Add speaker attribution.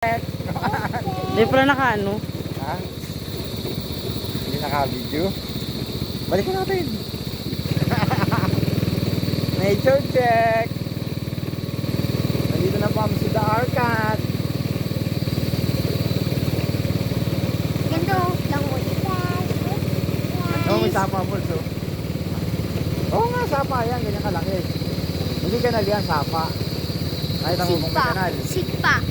Speaker 1: Hindi pala naka-ano.
Speaker 2: Ha? Hindi naka-video? Balikan natin. Nature check. Nandito na po kami sa The Arcat.
Speaker 3: Ganda lang mo.
Speaker 2: Oh, may sapa mo, so. Oo nga, sapa yan. Ganyan kalaki. Hindi kanal yan, sapa. Kahit ang umong
Speaker 3: Sigpa.
Speaker 2: kanal.
Speaker 3: Sigpa.